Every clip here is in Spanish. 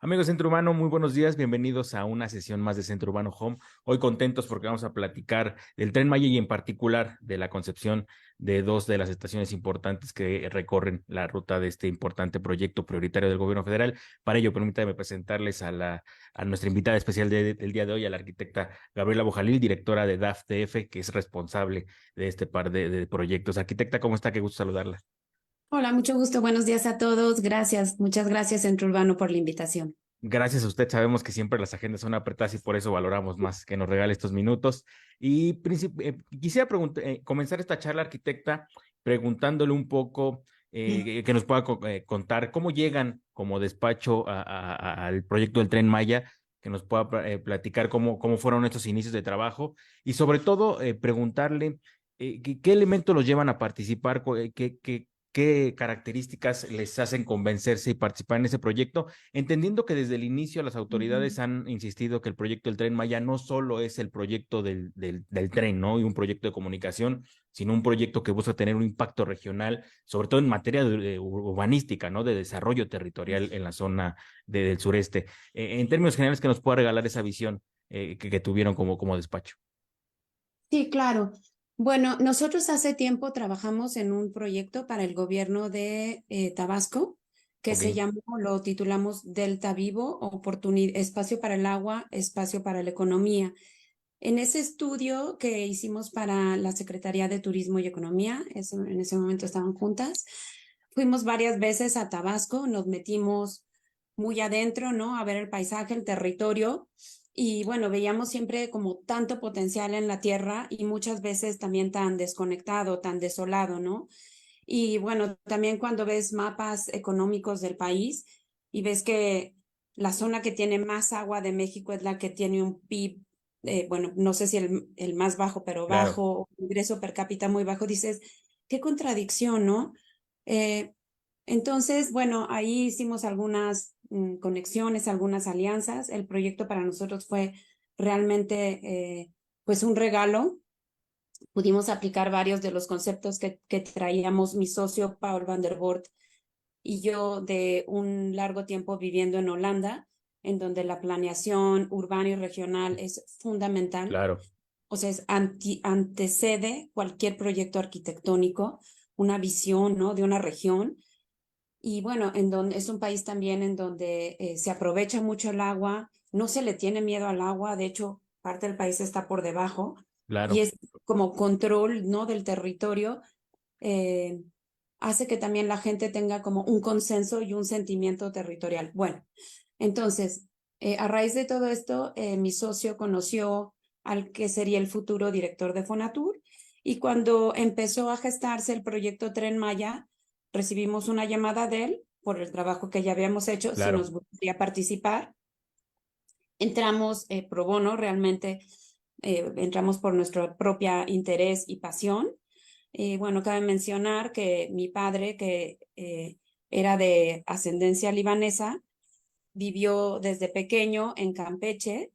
Amigos de Centro Urbano, muy buenos días, bienvenidos a una sesión más de Centro Urbano Home. Hoy contentos porque vamos a platicar del Tren Maya y en particular de la concepción de dos de las estaciones importantes que recorren la ruta de este importante proyecto prioritario del gobierno federal. Para ello, permítanme presentarles a nuestra invitada especial del día de hoy, a la arquitecta Gabriela Bojalil, directora de DAF-TF, que es responsable de este par de proyectos. Arquitecta, ¿cómo está? Qué gusto saludarla. Hola, mucho gusto. Buenos días a todos. Gracias, muchas gracias, Centro Urbano, por la invitación. Gracias a usted, sabemos que siempre las agendas son apretadas y por eso valoramos más que nos regale estos minutos. Y quisiera comenzar esta charla, arquitecta, preguntándole un poco, que nos pueda contar cómo llegan como despacho al proyecto del Tren Maya, que nos pueda platicar cómo fueron estos inicios de trabajo y sobre todo preguntarle qué elementos los llevan a participar, qué características les hacen convencerse y participar en ese proyecto, entendiendo que desde el inicio las autoridades han insistido que el proyecto del Tren Maya no solo es el proyecto del tren, ¿no? Y un proyecto de comunicación, sino un proyecto que busca tener un impacto regional, sobre todo en materia de urbanística, ¿no? De desarrollo territorial en la zona del sureste. En términos generales, que nos pueda regalar esa visión que tuvieron como despacho. Sí, claro. Bueno, nosotros hace tiempo trabajamos en un proyecto para el gobierno de Tabasco que Ok, se llamó, lo titulamos Delta Vivo, Espacio para el Agua, Espacio para la Economía. En ese estudio que hicimos para la Secretaría de Turismo y Economía, en ese momento estaban juntas, fuimos varias veces a Tabasco, nos metimos muy adentro, ¿no? A ver el paisaje, el territorio. Y bueno, veíamos siempre como tanto potencial en la tierra y muchas veces también tan desconectado, tan desolado, ¿no? Y bueno, también cuando ves mapas económicos del país y ves que la zona que tiene más agua de México es la que tiene un PIB, bueno, no sé si el más bajo, pero claro. bajo, ingreso per cápita muy bajo, dices, qué contradicción, ¿no? Eh, entonces, bueno, ahí hicimos algunas conexiones, algunas alianzas. El proyecto para nosotros fue realmente, pues, un regalo. Pudimos aplicar varios de los conceptos que traíamos mi socio Paul van der Voort y yo de un largo tiempo viviendo en Holanda, en donde la planeación urbana y regional es fundamental. Claro, O sea, antecede cualquier proyecto arquitectónico, una visión, ¿no? De una región. Y bueno, en donde es un país también en donde se aprovecha mucho el agua, no se le tiene miedo al agua, de hecho, parte del país está por debajo y claro. es como control, ¿no? Del territorio, eh, hace que también la gente tenga como un consenso y un sentimiento territorial. Bueno, entonces, a raíz de todo esto, mi socio conoció al que sería el futuro director de Fonatur y cuando empezó a gestarse el proyecto Tren Maya, recibimos una llamada de él por el trabajo que ya habíamos hecho, si Claro. nos gustaría participar. Entramos pro bono, realmente entramos por nuestro propio interés y pasión. Bueno, cabe mencionar que mi padre, que era de ascendencia libanesa, vivió desde pequeño en Campeche,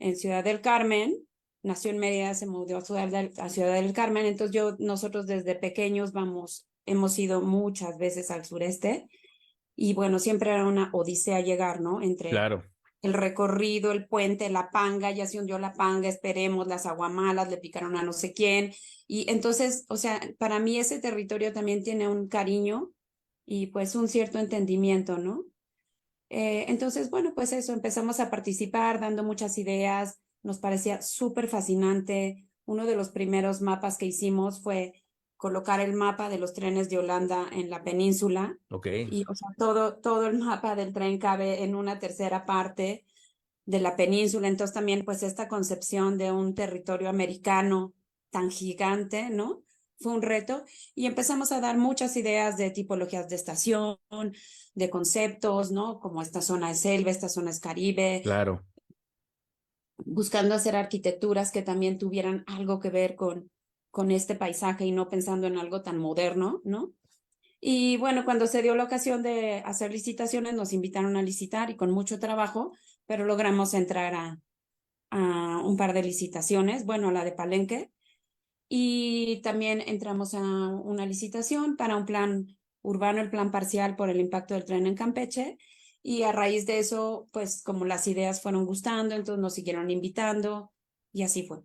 en Ciudad del Carmen, nació en Mérida, se mudó a Ciudad del Carmen, entonces nosotros desde pequeños hemos ido muchas veces al sureste y bueno, siempre era una odisea llegar, ¿no? Entre Claro. el recorrido, el puente, la panga, ya se hundió la panga, esperemos, las aguamalas, le picaron a no sé quién. Y entonces, o sea, para mí ese territorio también tiene un cariño y pues un cierto entendimiento, ¿no? Entonces, bueno, pues eso, empezamos a participar dando muchas ideas, nos parecía súper fascinante. Uno de los primeros mapas que hicimos fue colocar el mapa de los trenes de Holanda en la península Ok, y, o sea, todo el mapa del tren cabe en una tercera parte de la península. Entonces también, pues esta concepción de un territorio americano tan gigante, ¿no? Fue un reto y empezamos a dar muchas ideas de tipologías de estación, de conceptos, ¿no? Como esta zona es selva, esta zona es Caribe, claro. buscando hacer arquitecturas que también tuvieran algo que ver con este paisaje y no pensando en algo tan moderno, ¿no? Y bueno, cuando se dio la ocasión de hacer licitaciones, nos invitaron a licitar y con mucho trabajo, pero logramos entrar a un par de licitaciones, bueno, la de Palenque, y también entramos a una licitación para un plan urbano, el plan parcial por el impacto del tren en Campeche, Y a raíz de eso, pues como las ideas fueron gustando, entonces nos siguieron invitando y así fue.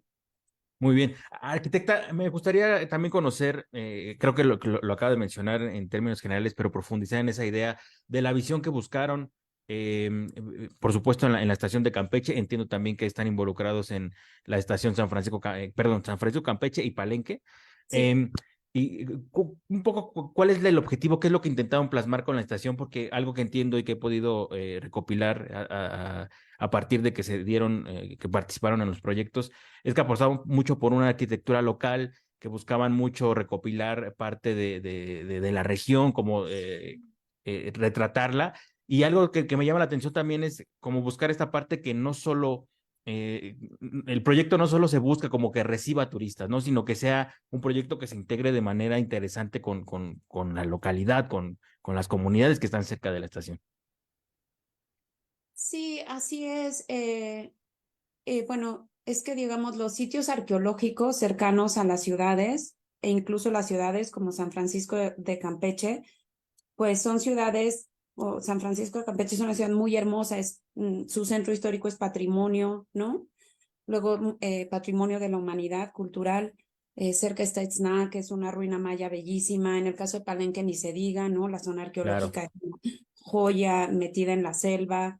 Muy bien. Arquitecta, me gustaría también conocer, creo que lo acaba de mencionar en términos generales, pero profundizar en esa idea de la visión que buscaron, por supuesto, en la estación de Campeche. Entiendo también que están involucrados en la estación San Francisco, perdón, San Francisco Campeche y Palenque. Sí. Em, un poco, ¿cuál es el objetivo? ¿Qué es lo que intentaron plasmar con la estación? Porque algo que entiendo y que he podido recopilar a partir de que se dieron, que participaron en los proyectos es que apostaban mucho por una arquitectura local, que buscaban mucho recopilar parte de la región, como retratarla. Y algo que me llama la atención también es como buscar esta parte que no solo, eh, el proyecto no solo se busca como que reciba turistas, ¿no? Sino que sea un proyecto que se integre de manera interesante con la localidad, con las comunidades que están cerca de la estación. Sí, así es. Bueno, es que digamos los sitios arqueológicos cercanos a las ciudades e incluso las ciudades como San Francisco de Campeche, pues son ciudades, o San Francisco de Campeche es una ciudad muy hermosa, su centro histórico es patrimonio, ¿no? Luego, patrimonio de la humanidad cultural. Cerca está Itzná, que es una ruina maya bellísima. En el caso de Palenque ni se diga, ¿no? La zona Claro, arqueológica es una joya metida en la selva.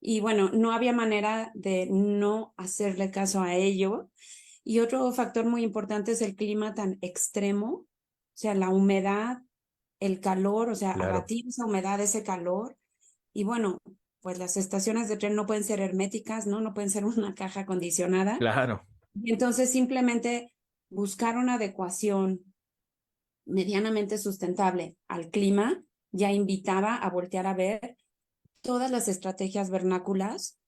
Y bueno, no había manera de no hacerle caso a ello. Y otro factor muy importante es el clima tan extremo, o sea, la humedad, el calor, o sea, claro, abatir esa humedad, ese calor. Y bueno, pues las estaciones de tren no pueden ser herméticas, ¿no? No pueden ser una caja acondicionada. claro, Y entonces simplemente buscar una adecuación medianamente sustentable al clima ya invitaba a voltear a ver todas las estrategias vernáculas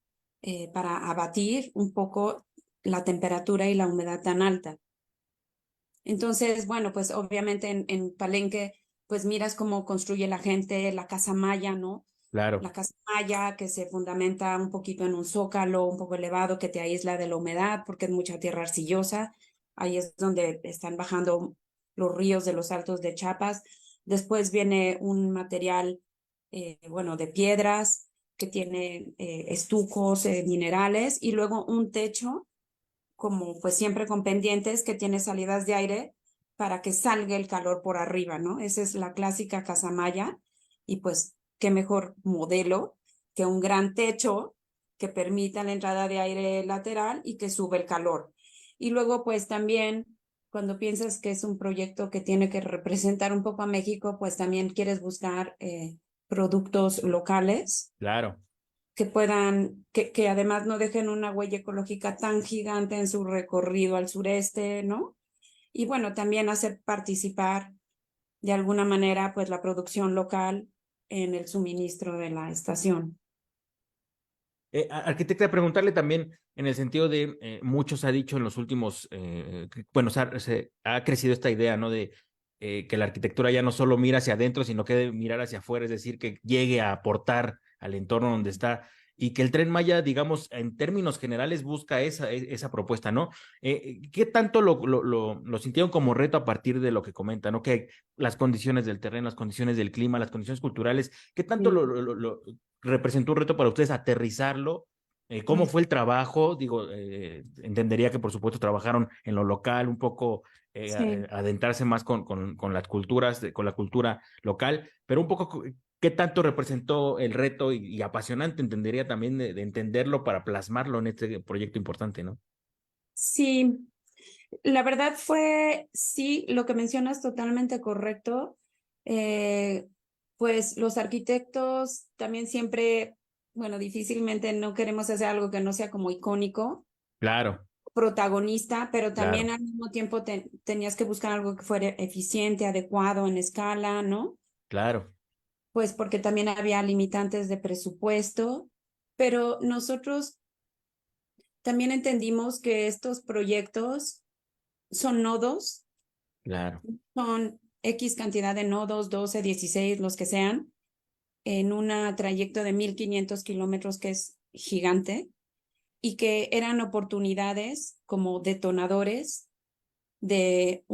para abatir un poco la temperatura y la humedad tan alta. Entonces, bueno, pues obviamente en Palenque, pues miras cómo construye la gente la casa maya, ¿no? claro, La casa maya que se fundamenta un poquito en un zócalo un poco elevado que te aísla de la humedad porque es mucha tierra arcillosa. Ahí es donde están bajando los ríos de los Altos de Chiapas. Después viene un material, bueno, de piedras que tiene estucos, minerales y luego un techo como pues siempre con pendientes que tiene salidas de aire para que salga el calor por arriba, ¿no? Esa es la clásica casa maya y pues qué mejor modelo que un gran techo que permita la entrada de aire lateral y que sube el calor. Y luego pues también cuando piensas que es un proyecto que tiene que representar un poco a México, pues también quieres buscar productos locales claro. que además no dejen una huella ecológica tan gigante en su recorrido al sureste, ¿no? Y bueno, también hacer participar de alguna manera pues la producción local en el suministro de la estación. Arquitecta, preguntarle también en el sentido de, muchos ha dicho en los últimos, bueno, se ha crecido esta idea, ¿no? De que la arquitectura ya no solo mira hacia adentro, sino que debe mirar hacia afuera, es decir, que llegue a aportar al entorno donde está y que el Tren Maya, digamos, en términos generales busca esa propuesta, ¿no? ¿Qué tanto lo sintieron como reto a partir de lo que comenta, ¿no? Que las condiciones del terreno, las condiciones del clima, las condiciones culturales, ¿qué tanto Sí. representó un reto para ustedes aterrizarlo? ¿Cómo Ay, fue el trabajo? Digo, entendería que por supuesto trabajaron en lo local, un poco sí. adentrarse más con las culturas, con la cultura local, pero un poco qué tanto representó el reto y apasionante, entendería también de entenderlo para plasmarlo en este proyecto importante, ¿no? Sí, la verdad fue, sí, lo que mencionas totalmente correcto. Eh, pues los arquitectos también siempre, bueno, difícilmente no queremos hacer algo que no sea como icónico, Claro, protagonista, pero también claro, al mismo tiempo tenías que buscar algo que fuera eficiente, adecuado en escala, ¿no? claro, Pues porque también había limitantes de presupuesto, pero nosotros también entendimos que estos proyectos son nodos, claro, son X cantidad de nodos, 12, 16, los que sean, en un trayecto de 1,500 kilómetros que es gigante y que eran oportunidades como detonadores de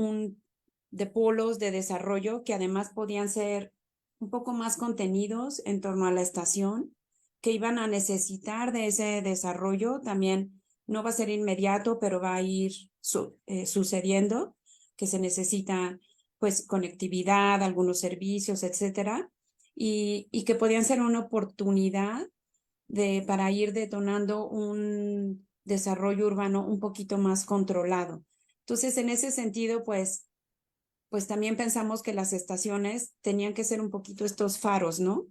polos de desarrollo que además podían ser un poco más contenidos en torno a la estación, que iban a necesitar de ese desarrollo. También no va a ser inmediato, pero va a ir sucediendo, que se necesita pues conectividad, algunos servicios, etcétera, y que podían ser una oportunidad para ir detonando un desarrollo urbano un poquito más controlado. Entonces, en ese sentido, pues también pensamos que las estaciones tenían que ser un poquito estos faros, ¿no?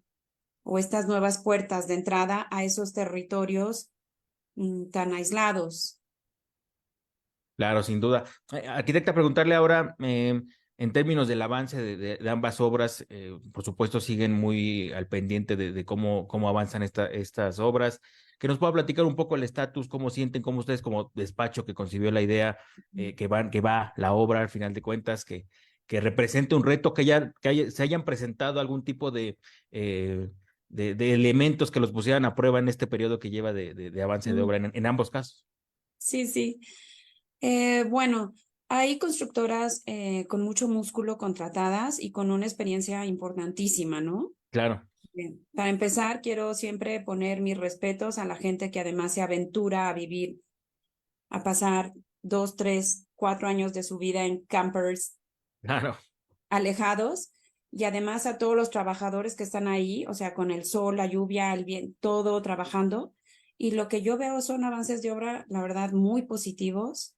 O estas nuevas puertas de entrada a esos territorios tan aislados. Claro, sin duda. Arquitecta, preguntarle ahora, en términos del avance de ambas obras, por supuesto siguen muy al pendiente de cómo avanzan estas obras. Que nos pueda platicar un poco el estatus, cómo sienten, cómo ustedes como despacho que concibió la idea, que va la obra al final de cuentas, que represente un reto, se hayan presentado algún tipo de elementos que los pusieran a prueba en este periodo que lleva de avance de Mm, obra en ambos casos. sí, sí. Bueno, hay constructoras con mucho músculo contratadas y con una experiencia importantísima, ¿no? Claro. Bien. Para empezar, quiero siempre poner mis respetos a la gente que además se aventura a vivir, a pasar 2, 3, 4 años de su vida en campers Claro. alejados, y además a todos los trabajadores que están ahí, o sea, con el sol, la lluvia, el viento, todo trabajando. Y lo que yo veo son avances de obra, la verdad, muy positivos.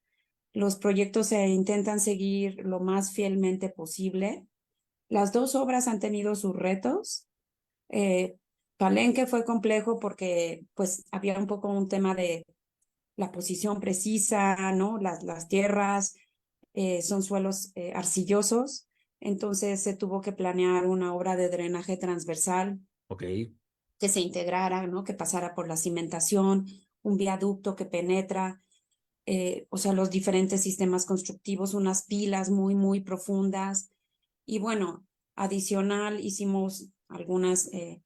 Los proyectos se intentan seguir lo más fielmente posible. Las dos obras han tenido sus retos. Eh, Palenque fue complejo porque pues había un poco un tema de la posición precisa, ¿no? Las tierras son suelos arcillosos, entonces se tuvo que planear una obra de drenaje transversal Ok, que se integrara, ¿no? Que pasara por la cimentación, un viaducto que penetra, o sea, los diferentes sistemas constructivos, unas pilas muy, muy profundas. Y bueno, adicional hicimos algunas eh,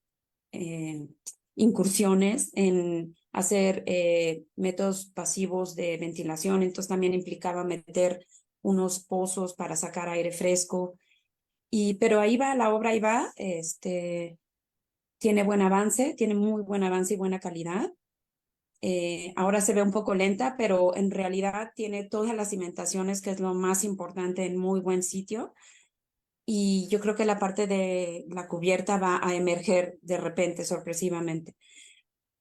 incursiones en hacer métodos pasivos de ventilación, entonces también implicaba meter unos pozos para sacar aire fresco. Pero ahí va, la obra ahí va, tiene buen avance, tiene muy buen avance y buena calidad. Ahora se ve un poco lenta, pero en realidad tiene todas las cimentaciones, que es lo más importante, en muy buen sitio. Y yo creo que la parte de la cubierta va a emerger de repente, sorpresivamente.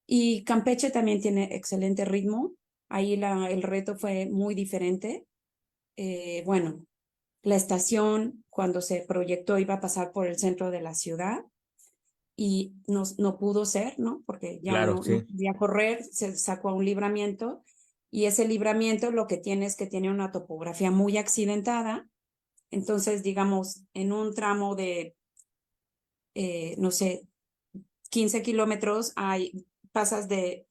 Y Campeche también tiene excelente ritmo. Ahí el reto fue muy diferente. Bueno, la estación, cuando se proyectó, iba a pasar por el centro de la ciudad y no pudo ser, ¿no? Porque ya claro, no sí, podía correr, se sacó a un libramiento, y ese libramiento lo que tiene es que tiene una topografía muy accidentada. Entonces, digamos, en un tramo de, no sé, 15 kilómetros, pasas de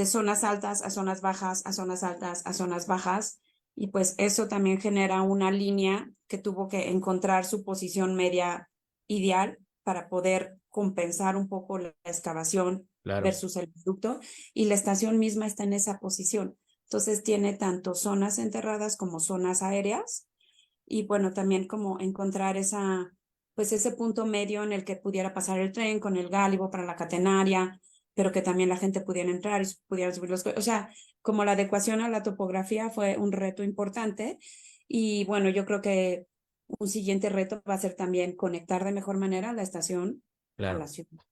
zonas altas a zonas bajas, a zonas altas, a zonas bajas, y pues eso también genera una línea que tuvo que encontrar su posición media ideal para poder compensar un poco la excavación claro, versus el producto, y la estación misma está en esa posición. Entonces tiene tanto zonas enterradas como zonas aéreas, y bueno, también como encontrar pues ese punto medio en el que pudiera pasar el tren con el gálibo para la catenaria, pero que también la gente pudiera entrar y pudiera subir o sea, como la adecuación a la topografía fue un reto importante. Y bueno, yo creo que un siguiente reto va a ser también conectar de mejor manera la estación a la claro. ciudad.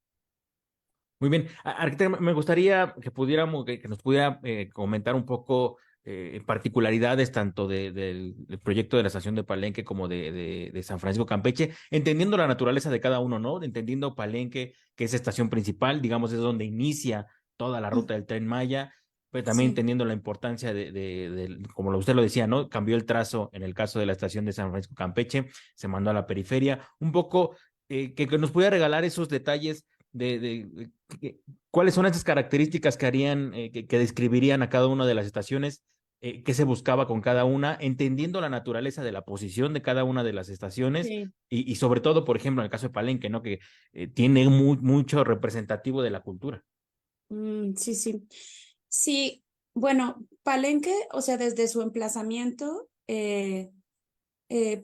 Muy bien. Arquitecta, me gustaría que pudiéramos, que nos pudiera comentar un poco particularidades tanto del proyecto de la estación de Palenque como de San Francisco Campeche, entendiendo la naturaleza de cada uno, ¿no? Entendiendo Palenque, que es estación principal, digamos, es donde inicia toda la ruta del Tren Maya, pero también Sí. entendiendo la importancia como usted lo decía, ¿no? Cambió el trazo en el caso de la estación de San Francisco Campeche, se mandó a la periferia, un poco que nos pudiera regalar esos detalles de cuáles son esas características que harían, que describirían a cada una de las estaciones, qué se buscaba con cada una, entendiendo la naturaleza de la posición de cada una de las estaciones Sí. y sobre todo, por ejemplo, en el caso de Palenque, ¿no? Que tiene mucho representativo de la cultura. Sí, sí. Sí, bueno, Palenque, o sea, desde su emplazamiento,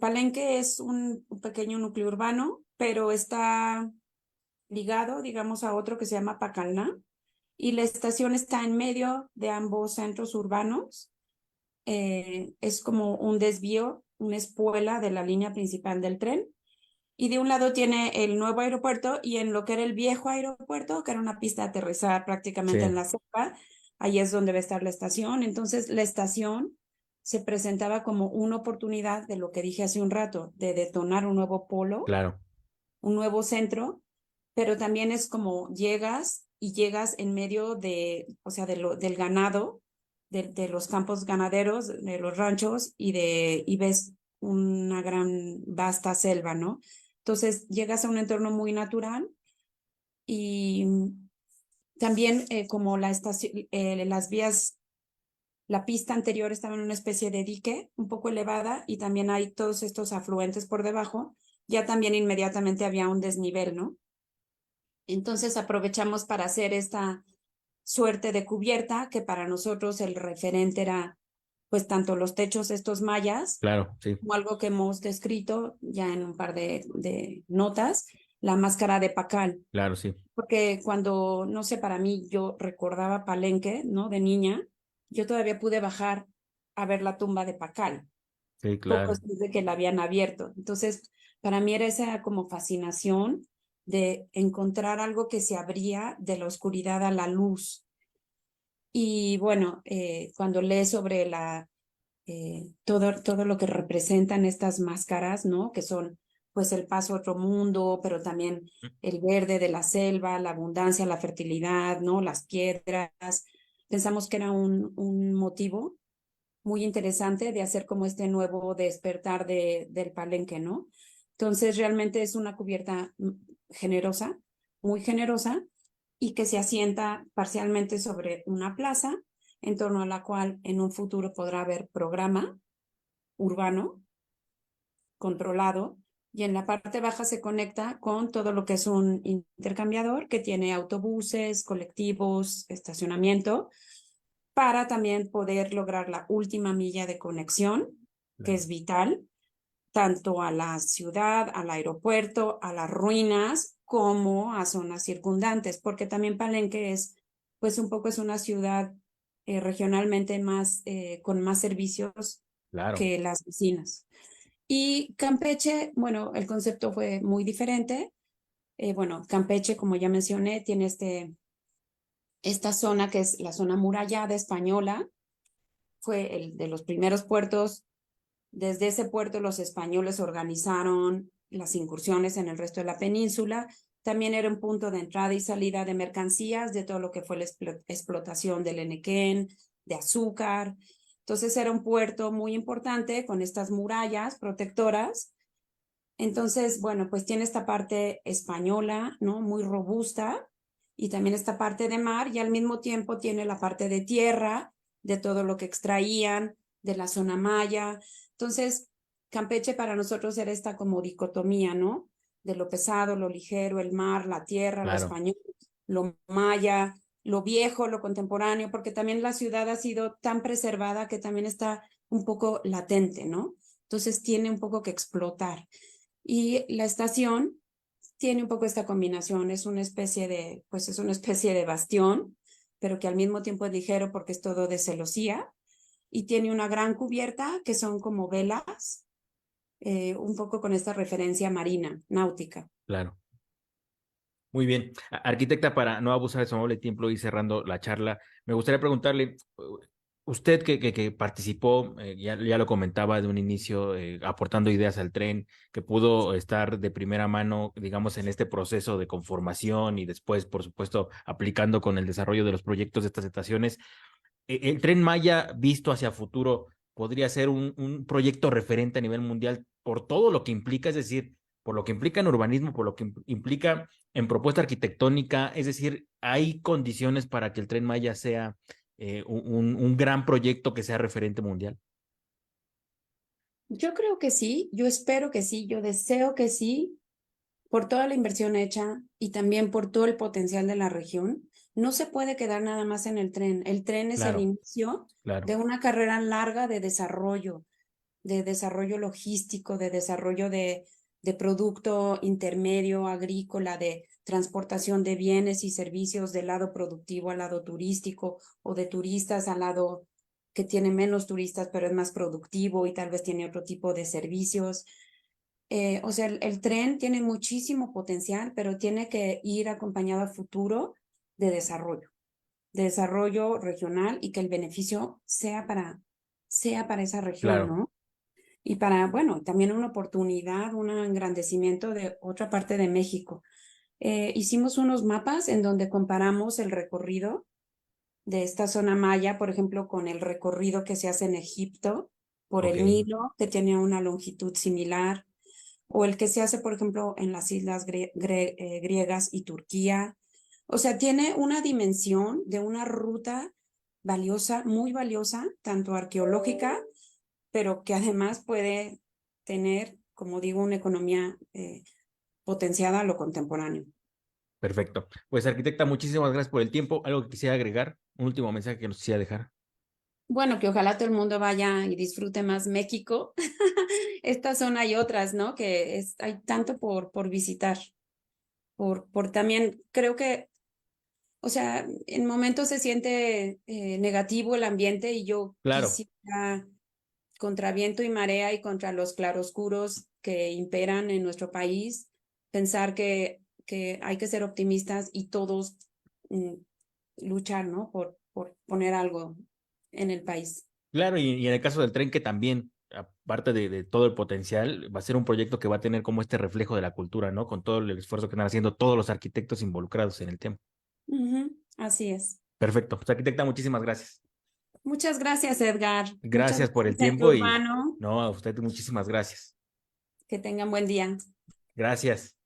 Palenque es un pequeño núcleo urbano pero está ligado, digamos, a otro que se llama Pacalná, y la estación está en medio de ambos centros urbanos. Es como un desvío, una espuela de la línea principal del tren. Y de un lado tiene el nuevo aeropuerto y en lo que era el viejo aeropuerto, que era una pista de aterrizar Sí, prácticamente en la selva, ahí es donde va a estar la estación. Entonces, la estación se presentaba como una oportunidad de lo que dije hace un rato, de detonar un nuevo polo, claro, un nuevo centro, pero también es como llegas y llegas en medio de, o sea, del ganado, de los campos ganaderos, de los ranchos y ves una gran, vasta selva, ¿no? Entonces llegas a un entorno muy natural y también como la estación, las vías, la pista anterior estaba en una especie de dique un poco elevada y también hay todos estos afluentes por debajo, ya también inmediatamente había un desnivel, ¿no? Entonces aprovechamos para hacer esta suerte de cubierta, que para nosotros el referente era pues tanto los techos estos mayas, claro, sí, como algo que hemos descrito ya en un par de notas, la máscara de Pacal. claro, sí, Porque cuando, no sé, para mí yo recordaba Palenque, ¿no? De niña, yo todavía pude bajar a ver la tumba de Pacal, sí, poco claro, después de que la habían abierto. Entonces, para mí era esa como fascinación de encontrar algo que se abría de la oscuridad a la luz. Y bueno, cuando lees sobre todo lo que representan estas máscaras, ¿no? Que son pues el paso a otro mundo, pero también el verde de la selva, la abundancia, la fertilidad, ¿no? Las piedras. Pensamos que era un motivo muy interesante de hacer como este nuevo despertar del Palenque, ¿no? Entonces realmente es una cubierta generosa, muy generosa, y que se asienta parcialmente sobre una plaza, en torno a la cual en un futuro podrá haber programa urbano controlado, y en la parte baja se conecta con todo lo que es un intercambiador que tiene autobuses, colectivos, estacionamiento, para también poder lograr la última milla de conexión, que claro, es vital, tanto a la ciudad, al aeropuerto, a las ruinas, como a zonas circundantes, porque también Palenque es, pues un poco es una ciudad regionalmente más, con más servicios claro, que las vecinas. Y Campeche, bueno, el concepto fue muy diferente. Bueno, Campeche, como ya mencioné, tiene esta zona que es la zona murallada española, fue el de los primeros puertos. Desde ese puerto los españoles organizaron las incursiones en el resto de la península. También era un punto de entrada y salida de mercancías, de todo lo que fue la explotación del enequén, de azúcar. Entonces era un puerto muy importante con estas murallas protectoras. Entonces, bueno, pues tiene esta parte española, ¿no? Muy robusta, y también esta parte de mar, y al mismo tiempo tiene la parte de tierra, de todo lo que extraían, de la zona maya. Entonces, Campeche para nosotros era esta como dicotomía, ¿no? De lo pesado, lo ligero, el mar, la tierra, lo claro. español, lo maya, lo viejo, lo contemporáneo, porque también la ciudad ha sido tan preservada que también está un poco latente, ¿no? Entonces tiene un poco que explotar. Y la estación tiene un poco esta combinación, es una especie de, pues es una especie de bastión, pero que al mismo tiempo es ligero porque es todo de celosía, y tiene una gran cubierta que son como velas, un poco con esta referencia marina, náutica. Claro. Muy bien. Arquitecta, para no abusar de su amable tiempo y cerrando la charla, me gustaría preguntarle, usted que participó, ya lo comentaba de un inicio, aportando ideas al tren, que pudo estar de primera mano, digamos, en este proceso de conformación y después, por supuesto, aplicando con el desarrollo de los proyectos de estas estaciones. El Tren Maya, visto hacia futuro, podría ser un proyecto referente a nivel mundial por todo lo que implica, es decir, por lo que implica en urbanismo, por lo que implica en propuesta arquitectónica, es decir, hay condiciones para que el Tren Maya sea un gran proyecto que sea referente mundial. Yo creo que sí, yo espero que sí, yo deseo que sí, por toda la inversión hecha y también por todo el potencial de la región. No se puede quedar nada más en el tren. El tren es el Claro, inicio claro, de una carrera larga de desarrollo logístico, de desarrollo de producto intermedio agrícola, de transportación de bienes y servicios del lado productivo al lado turístico o de turistas al lado que tiene menos turistas pero es más productivo y tal vez tiene otro tipo de servicios. O sea, el tren tiene muchísimo potencial, pero tiene que ir acompañado a futuro de desarrollo regional y que el beneficio sea para esa región, Claro. ¿no? Y para, bueno, también una oportunidad, un engrandecimiento de otra parte de México. Hicimos unos mapas en donde comparamos el recorrido de esta zona maya, por ejemplo, con el recorrido que se hace en Egipto por Ok. el Nilo, que tiene una longitud similar, o el que se hace, por ejemplo, en las islas griegas y Turquía. O sea, tiene una dimensión de una ruta valiosa, muy valiosa, tanto arqueológica, pero que además puede tener, como digo, una economía potenciada a lo contemporáneo. Perfecto. Pues arquitecta, muchísimas gracias por el tiempo. ¿Algo que quisiera agregar? Un último mensaje que nos quisiera dejar. Bueno, que ojalá todo el mundo vaya y disfrute más México. Esta zona y otras, ¿no? Que hay tanto por visitar. Por también, creo que, o sea, en momentos se siente negativo el ambiente y yo Claro. quisiera, contra viento y marea y contra los claroscuros que imperan en nuestro país, pensar que hay que ser optimistas y todos mm, luchar, ¿no? Por poner algo en el país. Claro, y en el caso del tren, que también, aparte de todo el potencial, va a ser un proyecto que va a tener como este reflejo de la cultura, ¿no? Con todo el esfuerzo que están haciendo todos los arquitectos involucrados en el tema. Ujú, así es. Perfecto. Pues, arquitecta, muchísimas gracias. Muchas gracias, Edgar. Muchas Gracias por el gracias, Centro tiempo y Urbano. no, a usted muchísimas gracias. Que tengan buen día. Gracias.